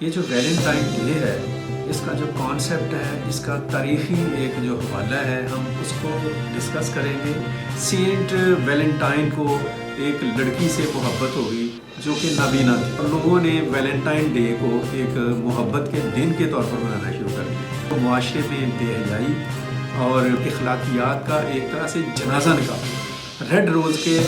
یہ جو Valentine day ہے اس کا جو کانسیپٹ ہے، اس کا تاریخی ایک جو حوالہ ہے، ہم اس کو ڈسکس کریں گے۔ سینٹ ویلنٹائن کو ایک لڑکی سے محبت ہو گئی جو کہ نابینا تھی، اور لوگوں نے ویلنٹائن ڈے کو ایک محبت کے دن کے طور پر منانا شروع کر دیا۔ تو معاشرے میں بے حیائی اور اخلاقیات کا ایک طرح سے جنازہ نکالا۔ ریڈ روز کے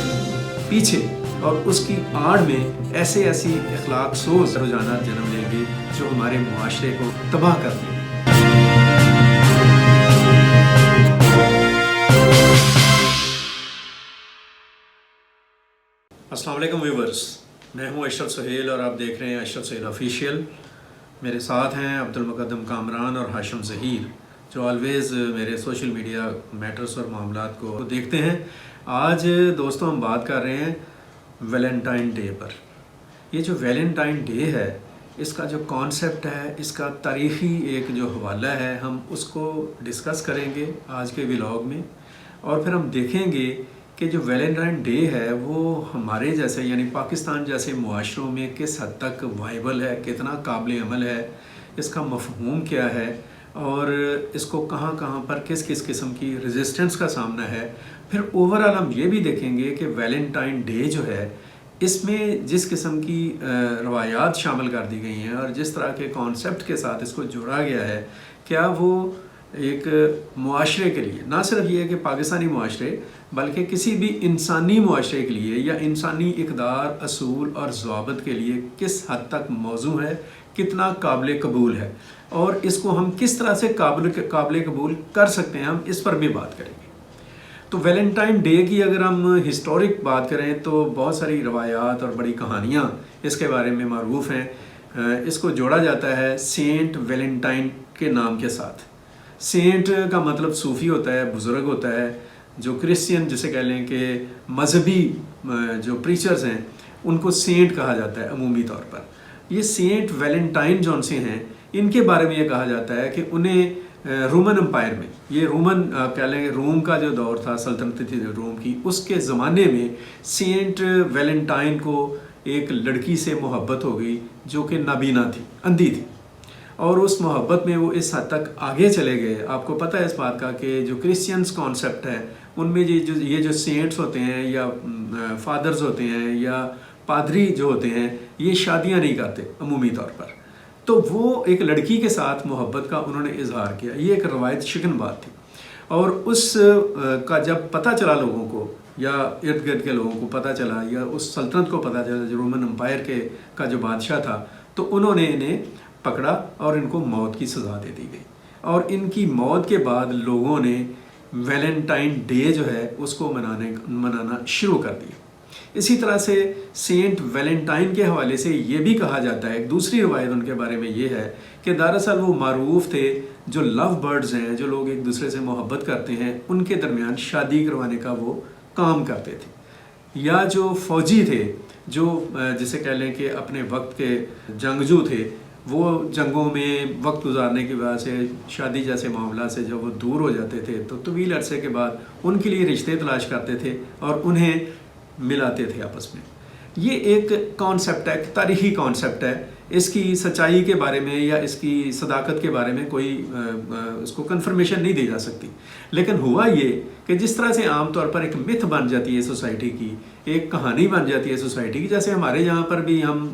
پیچھے اور اس کی آڑ میں ایسی اخلاق سوز رجحانات جنم لیں گے جو ہمارے معاشرے کو تباہ کر دیں گے۔ السلام علیکم ویورز، میں ہوں اشرف سہیل اور آپ دیکھ رہے ہیں اشرف سہیل آفیشیل۔ میرے ساتھ ہیں عبدالمقدم کامران اور ہاشم ظہیر، جو آلویز میرے سوشل میڈیا میٹرز اور معاملات کو دیکھتے ہیں۔ آج دوستوں ہم بات کر رہے ہیں ویلنٹائن ڈے پر۔ یہ جو ویلنٹائن ڈے ہے اس کا جو کانسیپٹ ہے، اس کا تاریخی ایک جو حوالہ ہے، ہم اس کو ڈسکس کریں گے آج کے ولاگ میں، اور پھر ہم دیکھیں گے کہ جو ویلنٹائن ڈے ہے وہ ہمارے جیسے یعنی پاکستان جیسے معاشروں میں کس حد تک وائبل ہے، کتنا قابل عمل ہے، اس کا مفہوم کیا ہے، اور اس کو کہاں کہاں پر کس کس قسم کی ریزسٹنس کا سامنا ہے۔ پھر اوورآل ہم یہ بھی دیکھیں گے کہ ویلنٹائن ڈے جو ہے اس میں جس قسم کی روایات شامل کر دی گئی ہیں اور جس طرح کے کانسیپٹ کے ساتھ اس کو جوڑا گیا ہے، کیا وہ ایک معاشرے کے لیے، نہ صرف یہ ہے کہ پاکستانی معاشرے بلکہ کسی بھی انسانی معاشرے کے لیے یا انسانی اقدار، اصول اور ضوابط کے لیے کس حد تک موزوں ہے، کتنا قابل قبول ہے، اور اس کو ہم کس طرح سے قابل قبول کر سکتے ہیں، ہم اس پر بھی بات کریں گے۔ تو ویلنٹائن ڈے کی اگر ہم ہسٹورک بات کریں تو بہت ساری روایات اور بڑی کہانیاں اس کے بارے میں معروف ہیں۔ اس کو جوڑا جاتا ہے سینٹ ویلنٹائن کے نام کے ساتھ۔ سینٹ کا مطلب صوفی ہوتا ہے، بزرگ ہوتا ہے، جو کرسچین جسے کہہ لیں کہ مذہبی جو پریچرز ہیں ان کو سینٹ کہا جاتا ہے عمومی طور پر۔ یہ سینٹ ویلنٹائن جون سے ہیں، ان کے بارے میں یہ کہا جاتا ہے کہ انہیں رومن امپائر میں، یہ رومن کہہ لیں کہ روم کا جو دور تھا، سلطنت تھی روم کی، اس کے زمانے میں سینٹ ویلنٹائن کو ایک لڑکی سے محبت ہو گئی جو کہ نابینا تھی، اندھی تھی، اور اس محبت میں وہ اس حد تک آگے چلے گئے۔ آپ کو پتہ ہے اس بات کا کہ جو کرسچنس کانسیپٹ ہے ان میں یہ جو سینٹس ہوتے ہیں یا فادرز ہوتے ہیں یا پادری جو ہوتے ہیں، یہ شادیاں نہیں کرتے عمومی طور پر، تو وہ ایک لڑکی کے ساتھ محبت کا انہوں نے اظہار کیا۔ یہ ایک روایت شکن بات تھی، اور اس کا جب پتہ چلا لوگوں کو یا ارد گرد کے لوگوں کو پتہ چلا یا اس سلطنت کو پتہ چلا جو رومن امپائر کا جو بادشاہ تھا، تو انہوں نے انہیں پکڑا اور ان کو موت کی سزا دے دی گئی، اور ان کی موت کے بعد لوگوں نے ویلنٹائن ڈے جو ہے اس کو منانا شروع کر دیا۔ اسی طرح سے سینٹ ویلنٹائن کے حوالے سے یہ بھی کہا جاتا ہے، ایک دوسری روایت ان کے بارے میں یہ ہے کہ دراصل وہ معروف تھے جو لو برڈز ہیں، جو لوگ ایک دوسرے سے محبت کرتے ہیں، ان کے درمیان شادی کروانے کا وہ کام کرتے تھے، یا جو فوجی تھے، جو جسے کہہ لیں کہ اپنے وقت کے جنگجو تھے، وہ جنگوں میں وقت گزارنے کی وجہ سے شادی جیسے معاملات سے جب وہ دور ہو جاتے تھے تو طویل عرصے کے بعد ان کے لیے رشتے تلاش کرتے تھے اور انہیں ملاتے تھے آپس میں۔ یہ ایک کانسیپٹ ہے، ایک تاریخی کانسیپٹ ہے۔ اس کی سچائی کے بارے میں یا اس کی صداقت کے بارے میں کوئی اس کو کنفرمیشن نہیں دی جا سکتی، لیکن ہوا یہ کہ جس طرح سے عام طور پر ایک متھ بن جاتی ہے سوسائٹی کی، ایک کہانی بن جاتی ہے سوسائٹی کی، جیسے ہمارے یہاں پر بھی ہم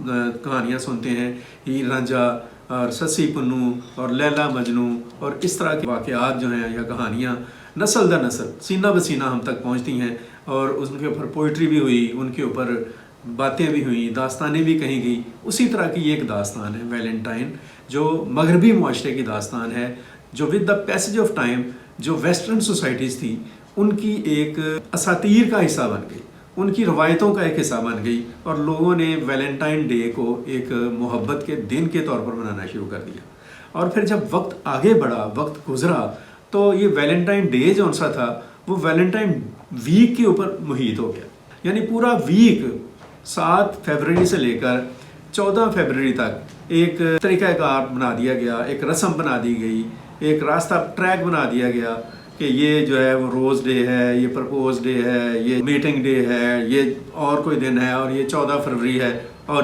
کہانیاں سنتے ہیں، ہیر رانجھا اور سسی پنو اور لیلا مجنو، اور اس طرح کے واقعات جو ہیں یا کہانیاں نسل در نسل سینہ بسینہ ہم تک پہنچتی ہیں، اور اس کے اوپر پوئٹری بھی ہوئی، ان کے اوپر باتیں بھی ہوئیں، داستانیں بھی کہیں گئی۔ اسی طرح کی ایک داستان ہے ویلنٹائن، جو مغربی معاشرے کی داستان ہے، جو with the passage of time جو ویسٹرن سوسائٹیز تھی ان کی ایک اساطیر کا حصہ بن گئی، ان کی روایتوں کا ایک حصہ بن گئی، اور لوگوں نے ویلنٹائن ڈے کو ایک محبت کے دن کے طور پر منانا شروع کر دیا۔ اور پھر جب وقت آگے بڑھا، وقت گزرا، تو یہ ویلنٹائن ڈے جو سا تھا وہ ویلنٹائن ویک کے اوپر محیط ہو گیا، یعنی پورا ویک 7 فروری سے لے کر 14 فروری تک ایک طریقہ کار بنا دیا گیا، ایک رسم بنا دی گئی، ایک راستہ ٹریک بنا دیا گیا کہ یہ جو ہے وہ روز ڈے ہے، یہ پرپوز ڈے ہے، یہ میٹنگ ڈے ہے، یہ اور کوئی دن ہے، اور یہ 14 فروری ہے، اور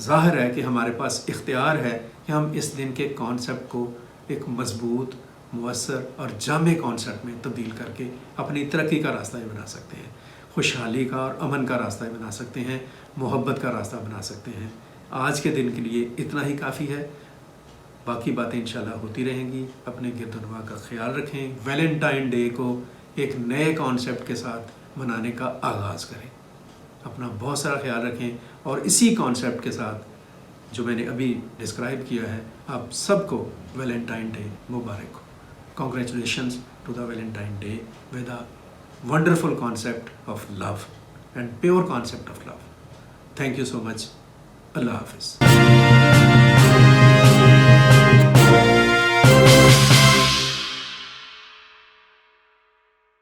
ظاہر ہے کہ ہمارے پاس اختیار ہے کہ ہم اس دن کے کانسیپٹ کو ایک مضبوط، مؤثر اور جامع کانسیپٹ میں تبدیل کر کے اپنی ترقی کا راستہ بنا سکتے ہیں، خوشحالی کا اور امن کا راستہ بنا سکتے ہیں، محبت کا راستہ بنا سکتے ہیں۔ آج کے دن کے لیے اتنا ہی کافی ہے، باقی باتیں انشاءاللہ ہوتی رہیں گی۔ اپنے گرد و نواح کا خیال رکھیں، ویلنٹائن ڈے کو ایک نئے کانسیپٹ کے ساتھ منانے کا آغاز کریں۔ اپنا بہت سارا خیال رکھیں، اور اسی کانسیپٹ کے ساتھ جو میں نے ابھی ڈسکرائب کیا ہے، آپ سب کو Valentine day Mubarak who. Congratulations to the Valentine Day with a wonderful concept of love and pure concept of love. Thank you so much. Allah Hafiz.